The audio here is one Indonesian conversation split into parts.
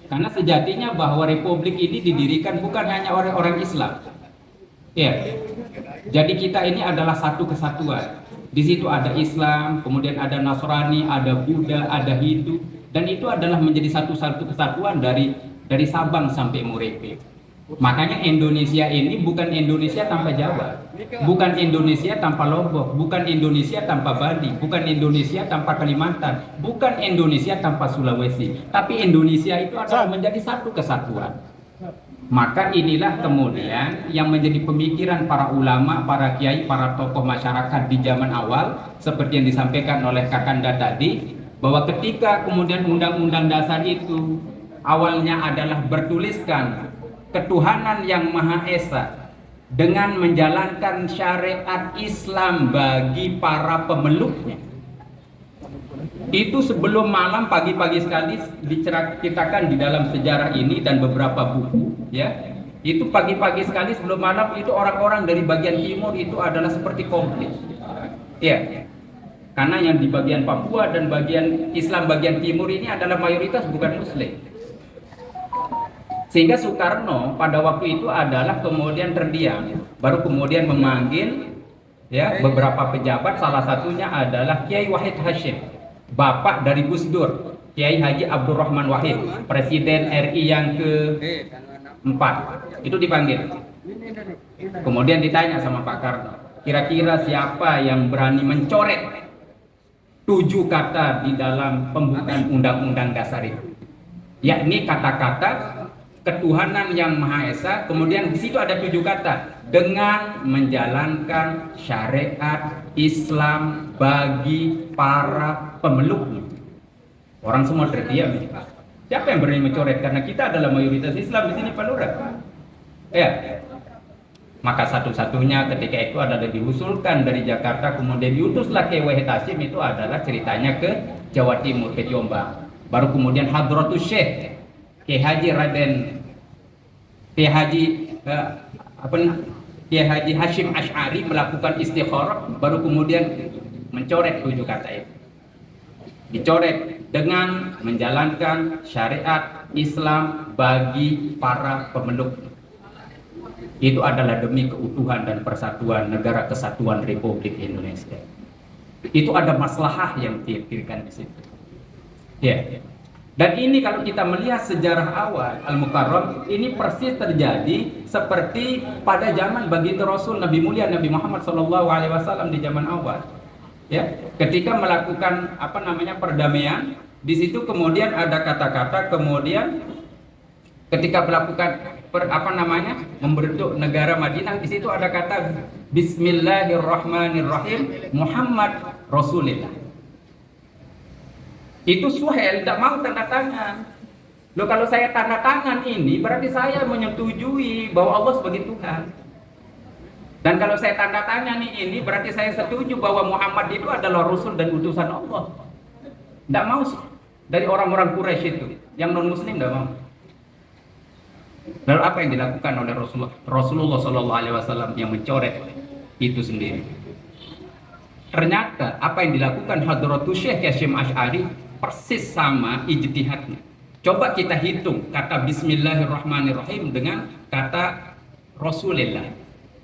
Karena sejatinya bahwa republik ini didirikan bukan hanya oleh orang Islam. Ya. Jadi kita ini adalah satu kesatuan. Di situ ada Islam, kemudian ada Nasrani, ada Buddha, ada Hindu, dan itu adalah menjadi satu kesatuan dari Sabang sampai Merauke. Makanya Indonesia ini bukan Indonesia tanpa Jawa, bukan Indonesia tanpa Lombok, bukan Indonesia tanpa Bali, bukan Indonesia tanpa Kalimantan, bukan Indonesia tanpa Sulawesi, tapi Indonesia itu adalah menjadi satu kesatuan. Maka inilah kemudian yang menjadi pemikiran para ulama, para kiai, para tokoh masyarakat di zaman awal, seperti yang disampaikan oleh Kakanda tadi, bahwa ketika kemudian Undang-Undang Dasar itu awalnya adalah bertuliskan ketuhanan yang Maha Esa dengan menjalankan syariat Islam bagi para pemeluknya. Itu sebelum malam pagi-pagi sekali diceritakan di dalam sejarah ini dan beberapa buku, ya. Itu pagi-pagi sekali sebelum malam itu orang-orang dari bagian timur itu adalah seperti komplit. Ya. Karena yang di bagian Papua dan bagian Islam bagian timur ini adalah mayoritas bukan muslim. Sehingga Soekarno pada waktu itu adalah kemudian terdiam, baru kemudian memanggil ya beberapa pejabat, salah satunya adalah Kiai Wahid Hasyim, bapak dari Gus Dur, Kiai Haji Abdurrahman Wahid, Presiden RI yang ke-4. Itu dipanggil. Kemudian ditanya sama Pak Karno, kira-kira siapa yang berani mencoret 7 kata di dalam pembukaan Undang-Undang Dasar itu, yakni kata-kata ketuhanan yang Maha Esa, kemudian di situ ada 7 kata, dengan menjalankan syariat Islam bagi para pemeluknya. Orang semua terdiam. Siapa yang berani mencoret? Karena kita adalah mayoritas Islam di sini, Pak Lurah. Ya. Maka satu-satunya ketika itu adalah diusulkan dari Jakarta, kemudian diutuslah ke Wahid Hasyim, itu adalah ceritanya ke Jawa Timur, ke Jombang. Baru kemudian Hadratus Syekh Kiai Haji Kiai Haji Hasyim Asy'ari melakukan istikharah, baru kemudian mencoret 7 kata itu. Dicoret dengan menjalankan syariat Islam bagi para pemeluk. Itu adalah demi keutuhan dan persatuan negara kesatuan Republik Indonesia. Itu ada maslahah yang dipikirkan di situ. Ya. Dan ini kalau kita melihat sejarah awal Al-Mukarram, ini persis terjadi seperti pada zaman baginda Rasul Nabi mulia Nabi Muhammad SAW di zaman awal. Ya, ketika melakukan perdamaian, di situ kemudian ada kata-kata, kemudian ketika melakukan membentuk negara Madinah, di situ ada kata Bismillahirrahmanirrahim Muhammad Rasulullah. Itu Suhail tidak mau tanda tangan. Loh, kalau saya tanda tangan ini berarti saya menyetujui bahwa Allah sebagai Tuhan. Dan kalau saya tanda tangan ini berarti saya setuju bahwa Muhammad itu adalah Rasul dan utusan Allah. Tidak mau dari orang-orang Quraisy itu, yang non Muslim tidak mau. Lalu apa yang dilakukan oleh Rasulullah SAW yang mencoret itu sendiri? Ternyata apa yang dilakukan Hadratus Syekh Hasyim Asy'ari persis sama ijtihadnya. Coba kita hitung kata Bismillahirrahmanirrahim dengan kata Rasulullah.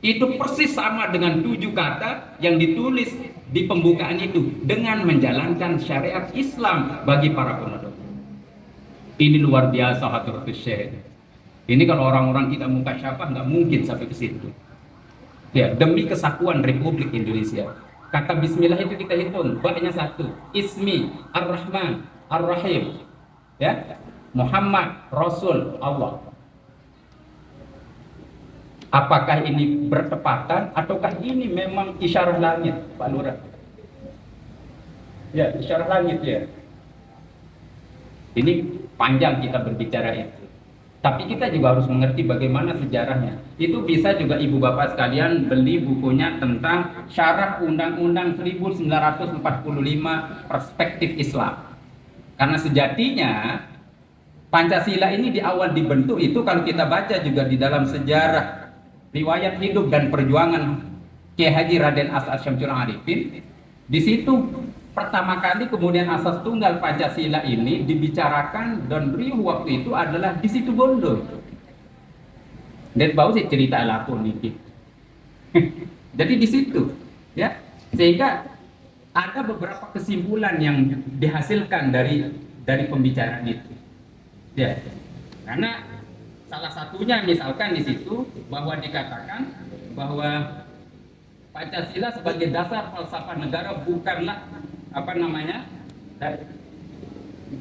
Itu persis sama dengan 7 kata yang ditulis di pembukaan itu, dengan menjalankan syariat Islam bagi para pemeluk. Ini luar biasa Hadratus Syekh. Ini kalau orang-orang kita mukasyafah nggak mungkin sampai ke situ. Ya, demi kesatuan Republik Indonesia. Kata Bismillah itu kita hitung, ba-nya 1, Ismi, Ar-Rahman, Ar-Rahim, ya, Muhammad, Rasul, Allah. Apakah ini bertepatan ataukah ini memang isyarah langit, Pak Lurah? Ya, isyarah langit ya. Ini panjang kita berbicara itu. Tapi kita juga harus mengerti bagaimana sejarahnya. Itu bisa juga ibu bapak sekalian beli bukunya tentang Syarah Undang-Undang 1945 Perspektif Islam. Karena sejatinya Pancasila ini di awal dibentuk itu, kalau kita baca juga di dalam sejarah riwayat hidup dan perjuangan Kiai Haji Raden As'ad Syamsul Arifin, di situ pertama kali kemudian asas tunggal Pancasila ini dibicarakan dan riuh waktu itu adalah di situ Bondo. Dan bau sih cerita lapor nih. Jadi di situ, ya, sehingga ada beberapa kesimpulan yang dihasilkan dari pembicaraan itu, ya, karena salah satunya misalkan di situ bahwa dikatakan bahwa Pancasila sebagai dasar falsafah negara bukanlah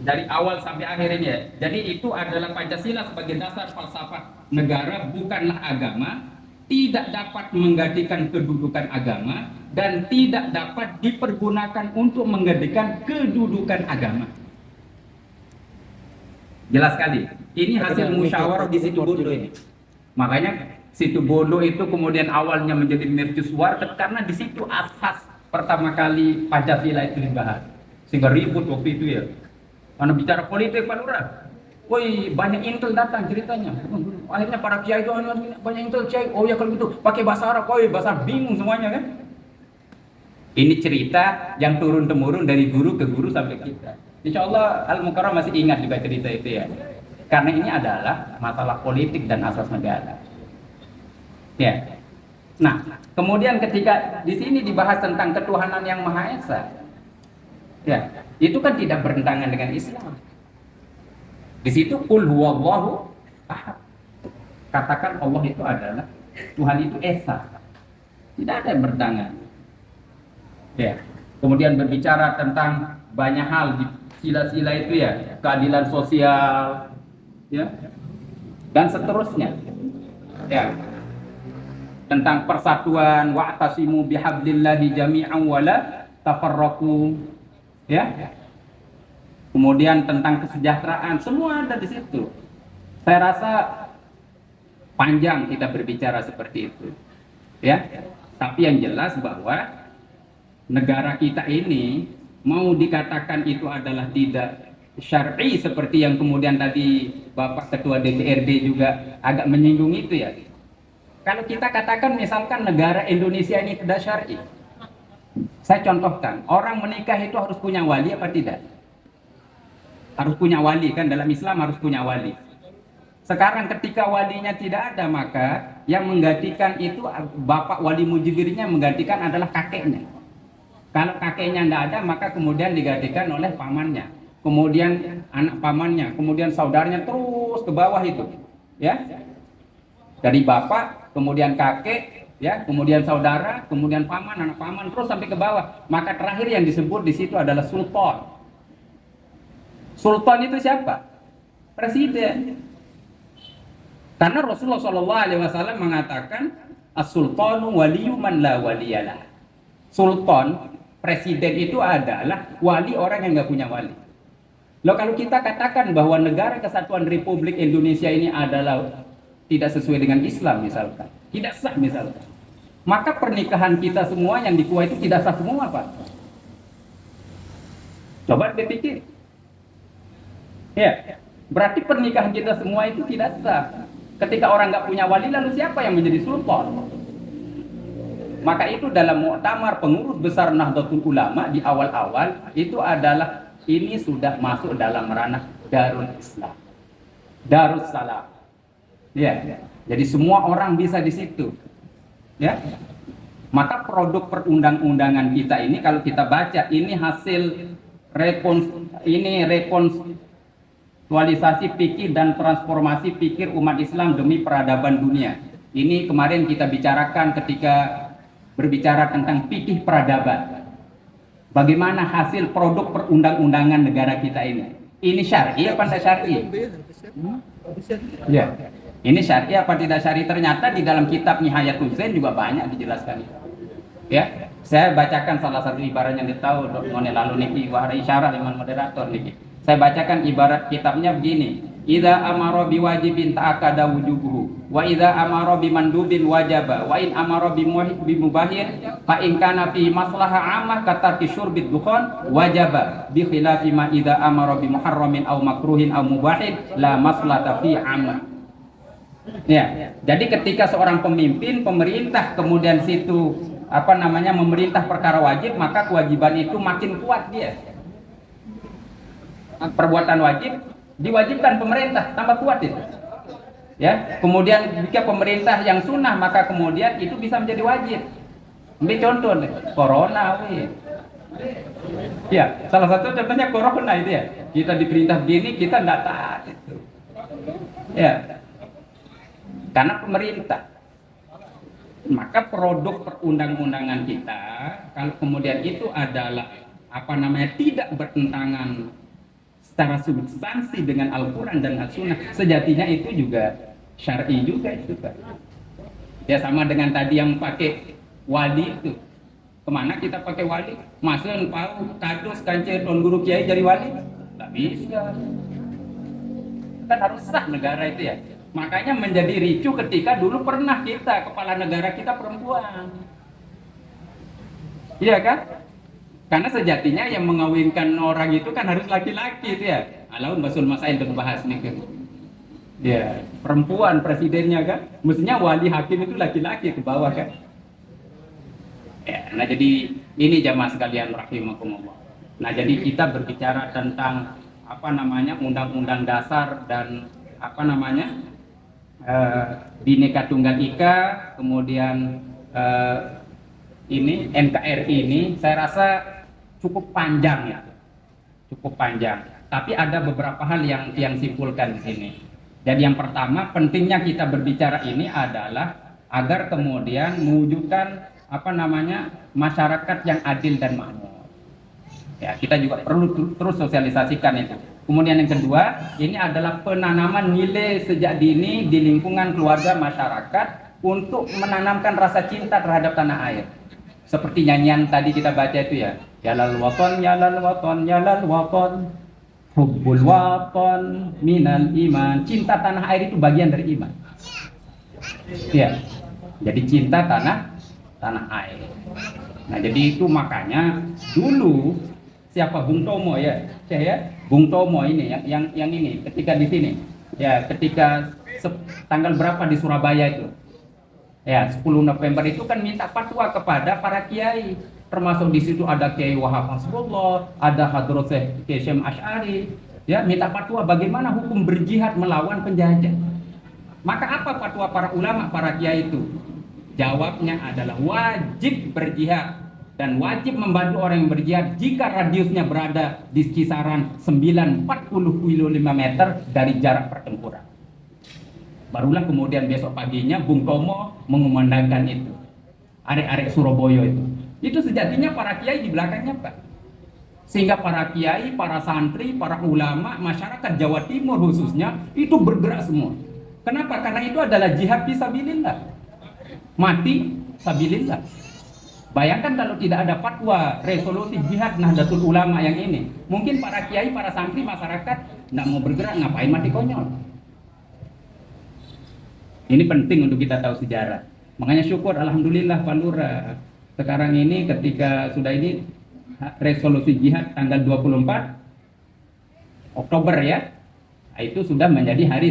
dari awal sampai akhir ini ya. Jadi itu adalah Pancasila sebagai dasar falsafah negara bukanlah agama, tidak dapat menggantikan kedudukan agama dan tidak dapat dipergunakan untuk menggantikan kedudukan agama. Jelas sekali. Ini hasil musyawarah di situ Bondo ini. Makanya situ Bondo itu kemudian awalnya menjadi mercusuar karena di situ asas pertama kali Pancasila itu dibahas. Sehingga ribut waktu itu ya. Karena bicara politik Pak Lurah. Woi, banyak intel datang ceritanya. Akhirnya para kiai itu banyak intel kiai. Oh ya kalau gitu pakai bahasa Arab. Woi, bahasa Arab bingung semuanya kan. Ini cerita yang turun temurun dari guru ke guru sampai kita. Insya Allah Al-Mukarram masih ingat juga cerita itu ya. Karena ini adalah masalah politik dan asas negara. Ya. Nah, kemudian ketika di sini dibahas tentang ketuhanan yang Maha Esa, ya, itu kan tidak bertentangan dengan Islam. Di situ qul huwallahu ahad. Katakan Allah itu adalah Tuhan itu esa. Tidak ada yang bertentangan. Ya. Kemudian berbicara tentang banyak hal di sila-sila itu ya, keadilan sosial, ya, dan seterusnya. Ya. Tentang persatuan wa'tasimu bihablillahi jami'an wala tafarraqu, ya. Kemudian tentang kesejahteraan, semua ada di situ. Saya rasa panjang kita berbicara seperti itu, ya. Tapi yang jelas bahwa negara kita ini mau dikatakan itu adalah tidak syar'i seperti yang kemudian tadi Bapak Ketua DPRD juga agak menyinggung itu ya. Kalau kita katakan misalkan negara Indonesia ini tidak syar'i, saya contohkan, orang menikah itu harus punya wali apa tidak? Harus punya wali kan, dalam Islam harus punya wali. Sekarang ketika walinya tidak ada, maka yang menggantikan itu bapak wali mujibirnya menggantikan adalah kakeknya. Kalau kakeknya tidak ada, maka kemudian digantikan oleh pamannya, kemudian anak pamannya, kemudian saudaranya terus ke bawah itu, ya. Dari bapak, kemudian kakek, ya, kemudian saudara, kemudian paman, anak paman, terus sampai ke bawah. Maka terakhir yang disebut di situ adalah sultan. Sultan itu siapa? Presiden. Karena Rasulullah SAW mengatakan as-sultanu waliyu man la waliyalah. Sultan, presiden itu adalah wali orang yang nggak punya wali. Loh, kalau kita katakan bahwa negara kesatuan Republik Indonesia ini adalah tidak sesuai dengan Islam misalkan, tidak sah misalkan, maka pernikahan kita semua yang di Kuwait itu tidak sah semua, Pak. Coba dipikir. Ya, berarti pernikahan kita semua itu tidak sah. Ketika orang nggak punya wali, lalu siapa yang menjadi sultan? Maka itu dalam muktamar pengurus besar Nahdlatul Ulama di awal-awal itu adalah ini sudah masuk dalam ranah Darul Islam, Darussalam. Ya, jadi semua orang bisa di situ. Ya, maka produk perundang-undangan kita ini kalau kita baca ini hasil rekonstruksi pikir dan transformasi pikir umat Islam demi peradaban dunia. Ini kemarin kita bicarakan ketika berbicara tentang fikih peradaban. Bagaimana hasil produk perundang-undangan negara kita ini? Ini syar'i apa tidak syar'i? Ya. Ini syar'i apa tidak syar'i? Ternyata di dalam kitab Nihayatul Zain juga banyak dijelaskan. Ya. Saya bacakan salah satu ibarat yang ditahu lalu niki wahara isyarat dengan moderator niki. Saya bacakan ibarat kitabnya begini. Idza amara biwajibin ta'akkada wujubuhu wa idza amara bimandubin wajaba wa in amara bimubahin fa in kana fi maslahah 'ammah katarki syurbid dukhan wajaba bi khilafi ma idza amara bimuharramin aw makruhin aw mubahin la maslahata fi 'ammah. Ya, jadi ketika seorang pemimpin pemerintah kemudian situ apa namanya memerintah perkara wajib, maka kewajiban itu makin kuat dia. Perbuatan wajib diwajibkan pemerintah, tambah kuat itu. Ya, kemudian jika pemerintah yang sunnah, maka kemudian itu bisa menjadi wajib. Ambil contoh nih, corona, ya, salah satu contohnya corona itu ya. Kita diperintah begini, kita nggak taat itu. Ya, karena pemerintah. Maka produk perundang-undangan kita, kalau kemudian itu adalah apa namanya tidak bertentangan secara substansi dengan Al-Quran dan As-Sunnah, sejatinya itu juga syar'i juga itu kan. Ya sama dengan tadi yang pakai wali itu. Kemana kita pakai wali? Maksudnya pau kadus kancil tuan guru kiai jadi wali? Tak bisa. Kan harus sah negara itu ya. Makanya menjadi ricu ketika dulu pernah kita kepala negara kita perempuan. Iya kan? Karena sejatinya yang mengawinkan orang itu kan harus laki-laki itu ya. Alaun basul masain untuk bahas nih kan. Ya, perempuan presidennya kan. Mestinya wali hakim itu laki-laki ke bawah kan. Ya, nah jadi ini jamaah sekalian rahimakumullah. Nah jadi kita berbicara tentang apa namanya undang-undang dasar dan apa namanya Bhinneka Tunggal Ika, kemudian ini NKRI ini saya rasa cukup panjang ya, cukup panjang. Tapi ada beberapa hal yang simpulkan di sini. Jadi yang pertama pentingnya kita berbicara ini adalah agar kemudian mewujudkan apa namanya masyarakat yang adil dan makmur. Ya kita juga perlu terus sosialisasikan itu. Kemudian yang kedua, ini adalah penanaman nilai sejak dini di lingkungan keluarga masyarakat untuk menanamkan rasa cinta terhadap tanah air. Seperti nyanyian tadi kita baca itu ya. Yalal waton, yalal waton, yalal waton. Hubbul waton minal iman. Cinta tanah air itu bagian dari iman. Ya. Jadi cinta tanah air. Nah, jadi itu makanya dulu siapa Bung Tomo ya? Saya Bung Tomo ini yang ini ketika di sini ya ketika tanggal berapa di Surabaya itu ya 10 November itu kan minta fatwa kepada para kiai, termasuk di situ ada Kiai Wahab Hasbullah, ada Hadrat Syekh Kasyim Asy'ari ya, minta fatwa bagaimana hukum berjihad melawan penjajah. Maka apa fatwa para ulama, para kiai itu? Jawabnya adalah wajib berjihad dan wajib membantu orang yang berjihad jika radiusnya berada di kisaran 940 km dari jarak pertempuran. Barulah kemudian besok paginya Bung Tomo mengumandangkan itu. Arek-arek Surabaya itu. Itu sejatinya para kiai di belakangnya Pak. Sehingga para kiai, para santri, para ulama, masyarakat Jawa Timur khususnya itu bergerak semua. Kenapa? Karena itu adalah jihad fisabilillah. Mati sabilillah. Bayangkan kalau tidak ada fatwa resolusi jihad Nahdlatul Ulama yang ini, mungkin para kiai, para santri, masyarakat tidak mau bergerak, ngapain mati konyol. Ini penting untuk kita tahu sejarah. Makanya syukur alhamdulillah Pak Lurah. Sekarang ini ketika sudah ini resolusi jihad tanggal 24 Oktober ya, itu sudah menjadi hari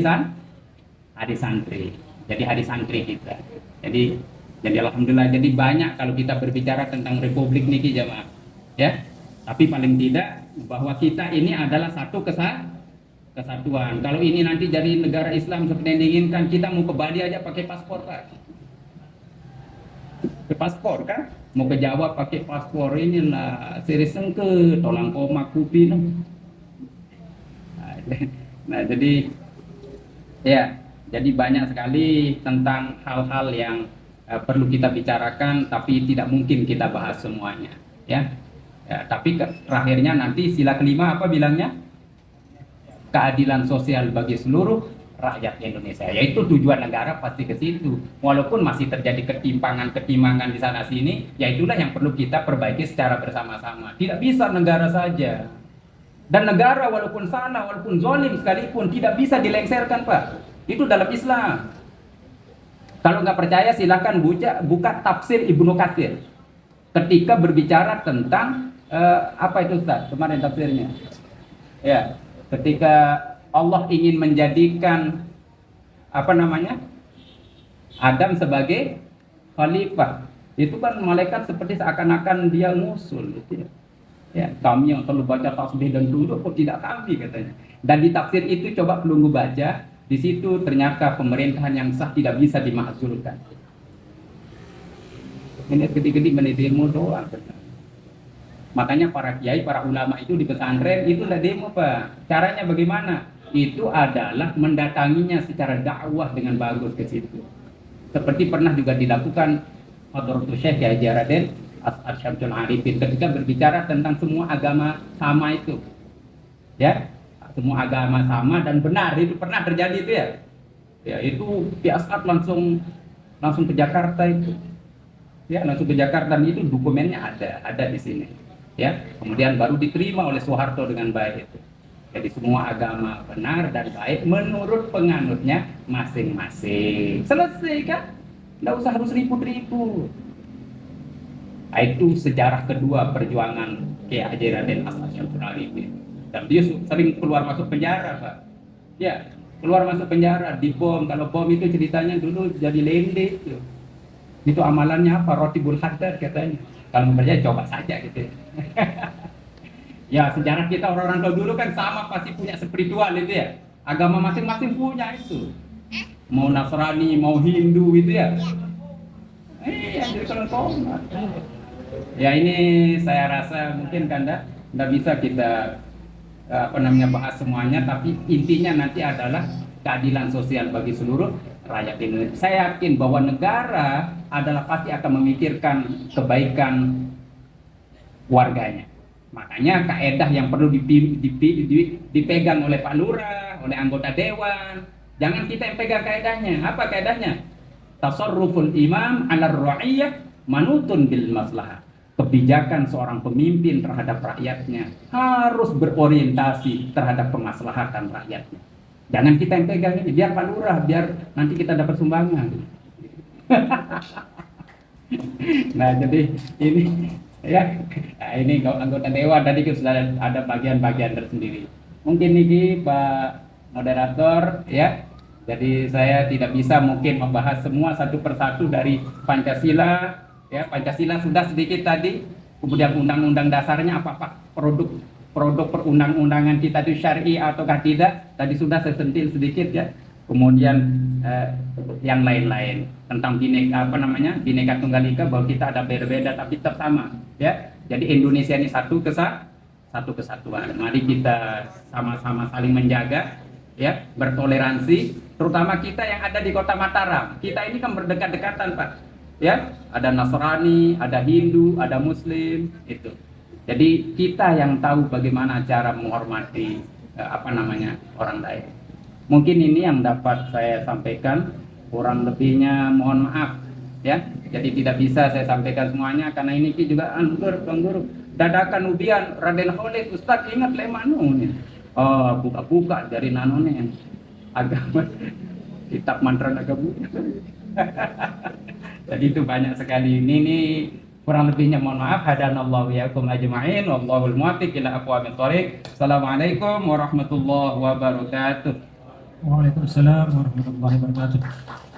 santri. Jadi hari santri kita. Jadi alhamdulillah, jadi banyak kalau kita berbicara tentang republik niki jamaah ya. Tapi paling tidak bahwa kita ini adalah satu kesatuan. Kalau ini nanti jadi negara Islam seperti yang diinginkan, kita mau ke Bali aja pakai paspor Pak. Ke paspor kan? Mau ke Jawa pakai paspor inilah seri sengke, tolang koma kupi. Nah, jadi ya, jadi banyak sekali tentang hal-hal yang perlu kita bicarakan, tapi tidak mungkin kita bahas semuanya ya. Tapi terakhirnya nanti sila kelima apa bilangnya? Keadilan sosial bagi seluruh rakyat Indonesia, yaitu tujuan negara pasti ke situ. Walaupun masih terjadi ketimpangan di sana sini, ya itulah yang perlu kita perbaiki secara bersama-sama. Tidak bisa negara saja. Dan negara walaupun salah, walaupun zalim sekalipun tidak bisa dilengsarkan Pak. Itu dalam Islam. Kalau nggak percaya silahkan buka tafsir Ibnu Katsir ketika berbicara tentang apa itu Ustaz kemarin tafsirnya ya, ketika Allah ingin menjadikan apa namanya Adam sebagai khalifah Itu kan malaikat seperti seakan-akan dia ngusul gitu ya. Ya, kami yang selalu baca tasbih dan duduk kok tidak kami katanya. Dan di tafsir itu coba pelunggu baca, di situ ternyata pemerintahan yang sah tidak bisa dimakzulkan. Ini gede-gede demo doang. Makanya para kiai, para ulama itu di pesantren itu udah demo Pak. Caranya bagaimana? Itu adalah mendatanginya secara dakwah dengan bagus ke situ. Seperti pernah juga dilakukan Hadratus Syekh Kiai Raden As'ad Syamsul Arifin ketika berbicara tentang semua agama sama itu. Ya, semua agama sama dan benar, itu pernah terjadi itu ya. Ya, itu Ki As'ad langsung ke Jakarta itu. Ya, langsung ke Jakarta dan itu dokumennya ada di sini. Ya, kemudian baru diterima oleh Soeharto dengan baik itu. Jadi semua agama benar dan baik menurut penganutnya masing-masing. Selesai kan? Nggak usah harus ribut-ribut. Nah, itu sejarah kedua perjuangan Kiai Haji Raden As'ad Syamsul Arifin. Dan dia sering keluar masuk penjara Pak. Ya, keluar masuk penjara, dibom. Kalau bom itu ceritanya dulu jadi lende. Itu amalannya apa? Roti bul haddad katanya. Kalau mau percaya coba saja gitu. Ya, sejarah kita orang-orang dulu kan sama, pasti punya spiritual itu ya. Agama masing-masing punya itu. Mau Nasrani, mau Hindu itu ya. Jadi kalau ya ini saya rasa mungkin kan nggak bisa kita bahas semuanya, tapi intinya nanti adalah keadilan sosial bagi seluruh rakyat Indonesia. Saya yakin bahwa negara adalah pasti akan memikirkan kebaikan warganya. Makanya kaedah yang perlu dipegang oleh Pak Lurah, oleh anggota dewan. Jangan kita yang pegang kaedahnya. Apa kaedahnya? Tasarruful imam 'ala ar-ra'iyah manutun bil maslahah. Kebijakan seorang pemimpin terhadap rakyatnya harus berorientasi terhadap kemaslahatan rakyatnya. Jangan kita yang pegang ini, biar Pak Lurah, biar nanti kita dapat sumbangan. Nah, jadi ini ya, nah, ini anggota dewan tadi sudah ada bagian-bagian tersendiri. Mungkin ini Pak moderator ya. Jadi saya tidak bisa mungkin membahas semua satu persatu dari Pancasila. Ya, Pancasila sudah sedikit tadi. Kemudian undang-undang dasarnya apa produk perundang-undangan kita itu syar'i ataukah tidak? Tadi sudah saya sentil sedikit ya. Kemudian yang lain-lain tentang Bhinneka Tunggal Ika, bahwa kita ada beda-beda tapi tetap sama ya. Jadi Indonesia ini satu kesatuan. Mari kita sama-sama saling menjaga ya, bertoleransi, terutama kita yang ada di Kota Mataram. Kita ini kan berdekat-dekatan Pak ya, ada Nasrani, ada Hindu, ada Muslim itu. Jadi kita yang tahu bagaimana cara menghormati orang lain. Mungkin ini yang dapat saya sampaikan, kurang lebihnya mohon maaf ya. Jadi tidak bisa saya sampaikan semuanya karena ini juga Bang Guru. Dadakan ubian Raden Khalid Ustaz ingat lemanu nih. Oh, buka-buka dari nanone agama kitab mantra agama. Jadi itu banyak sekali. Ini kurang lebihnya mohon maaf. Hadanallahu wa iyyakum ajma'in. Wallahul muwaffiq ila aqwamit thoriq. Assalamualaikum warahmatullahi wabarakatuh. Waalaikumsalam warahmatullahi wabarakatuh.